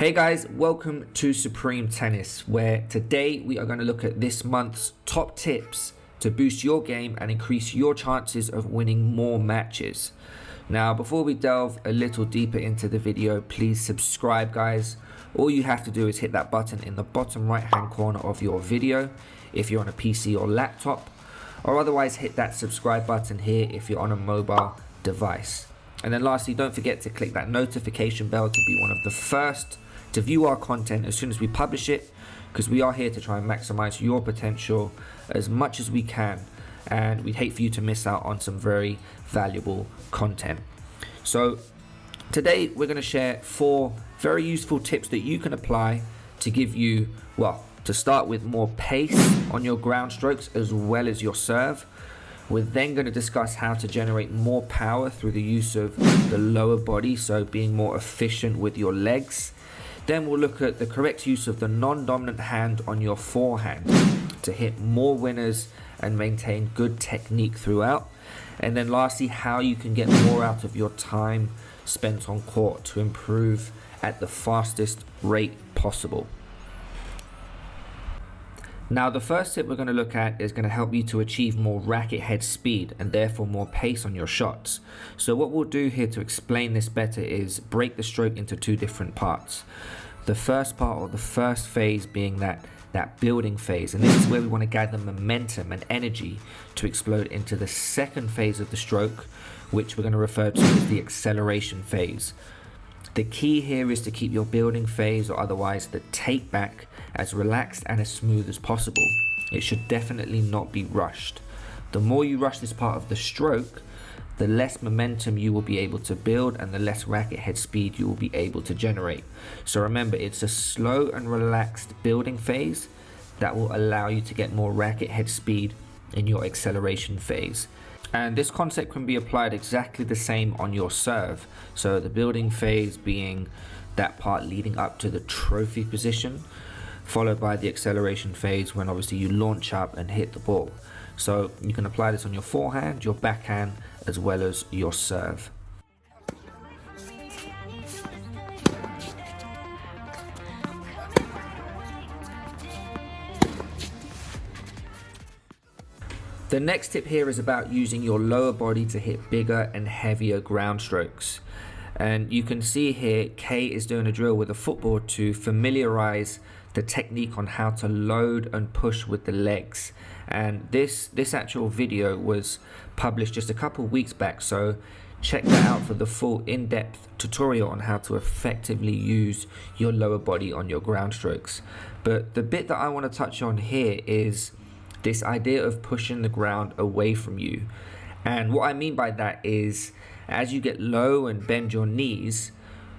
Hey guys, welcome to Supreme Tennis, where today we are going to look at this month's top tips to boost your game and increase your chances of winning more matches. Now, before we delve a little deeper into the video, please subscribe, guys. All you have to do is hit that button in the bottom right hand corner of your video if you're on a PC or laptop, or otherwise hit that subscribe button here if you're on a mobile device. And then lastly, don't forget to click that notification bell to be one of the first to view our content as soon as we publish it, because we are here to try and maximize your potential as much as we can, and we'd hate for you to miss out on some very valuable content. So today we're going to share 4 very useful tips that you can apply to give you, well, to start with, more pace on your ground strokes as well as your serve. We're then going to discuss how to generate more power through the use of the lower body, so being more efficient with your legs. Then we'll look at the correct use of the non-dominant hand on your forehand to hit more winners and maintain good technique throughout. And then lastly, how you can get more out of your time spent on court to improve at the fastest rate possible. Now, the first tip we're going to look at is going to help you to achieve more racket head speed and therefore more pace on your shots. So what we'll do here to explain this better is break the stroke into 2 different parts. The first part, or the first phase, being that building phase, and this is where we want to gather momentum and energy to explode into the second phase of the stroke, which we're going to refer to as the acceleration phase. The key here is to keep your building phase, or otherwise the take back, as relaxed and as smooth as possible. It should definitely not be rushed. The more you rush this part of the stroke, the less momentum you will be able to build and the less racket head speed you will be able to generate. So remember, it's a slow and relaxed building phase that will allow you to get more racket head speed in your acceleration phase. And this concept can be applied exactly the same on your serve. So the building phase being that part leading up to the trophy position, followed by the acceleration phase when obviously you launch up and hit the ball. So you can apply this on your forehand, your backhand, as well as your serve. The next tip here is about using your lower body to hit bigger and heavier ground strokes. And you can see here Kay is doing a drill with a football to familiarize the technique on how to load and push with the legs. And this actual video was published just a couple weeks back, so check that out for the full in-depth tutorial on how to effectively use your lower body on your ground strokes. But the bit that I want to touch on here is this idea of pushing the ground away from you. And what I mean by that is, as you get low and bend your knees,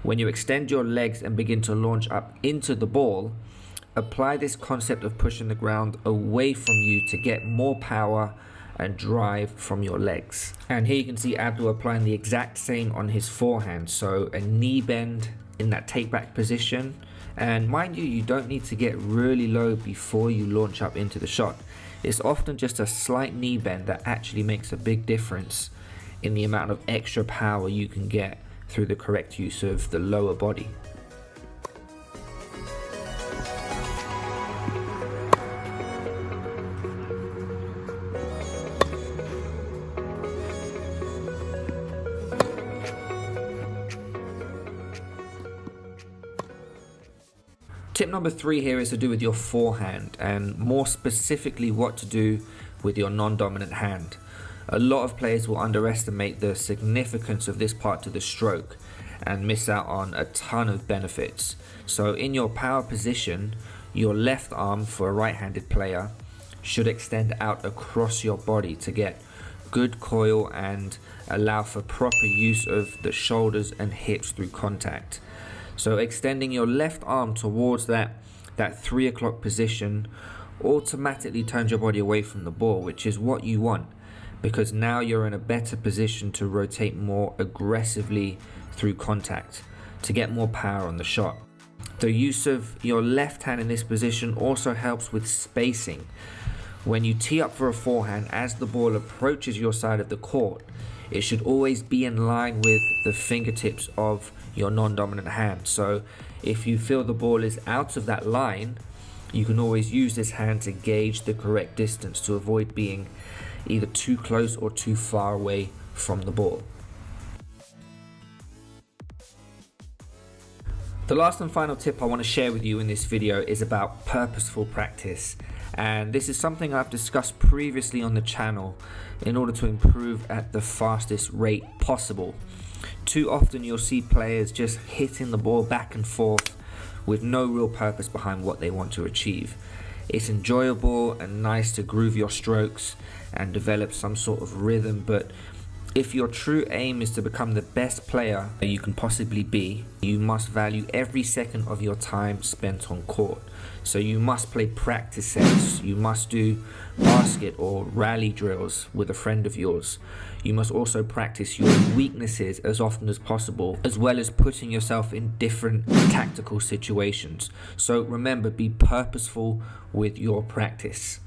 when you extend your legs and begin to launch up into the ball, apply this concept of pushing the ground away from you to get more power and drive from your legs. And here you can see Abdul applying the exact same on his forehand. So a knee bend in that take back position. And mind you, you don't need to get really low before you launch up into the shot. It's often just a slight knee bend that actually makes a big difference in the amount of extra power you can get through the correct use of the lower body. Tip number 3 here is to do with your forehand, and more specifically what to do with your non-dominant hand. A lot of players will underestimate the significance of this part to the stroke and miss out on a ton of benefits. So in your power position, your left arm for a right-handed player should extend out across your body to get good coil and allow for proper use of the shoulders and hips through contact. So extending your left arm towards that 3 o'clock position automatically turns your body away from the ball, which is what you want, because now you're in a better position to rotate more aggressively through contact to get more power on the shot. The use of your left hand in this position also helps with spacing. When you tee up for a forehand, as the ball approaches your side of the court, it should always be in line with the fingertips of your non-dominant hand. So if you feel the ball is out of that line, you can always use this hand to gauge the correct distance to avoid being either too close or too far away from the ball. The last and final tip I want to share with you in this video is about purposeful practice. And this is something I've discussed previously on the channel in order to improve at the fastest rate possible. Too often you'll see players just hitting the ball back and forth with no real purpose behind what they want to achieve. It's enjoyable and nice to groove your strokes and develop some sort of rhythm, but if your true aim is to become the best player you can possibly be, you must value every second of your time spent on court. So you must play practice sets, you must do basket or rally drills with a friend of yours. You must also practice your weaknesses as often as possible, as well as putting yourself in different tactical situations. So remember, be purposeful with your practice.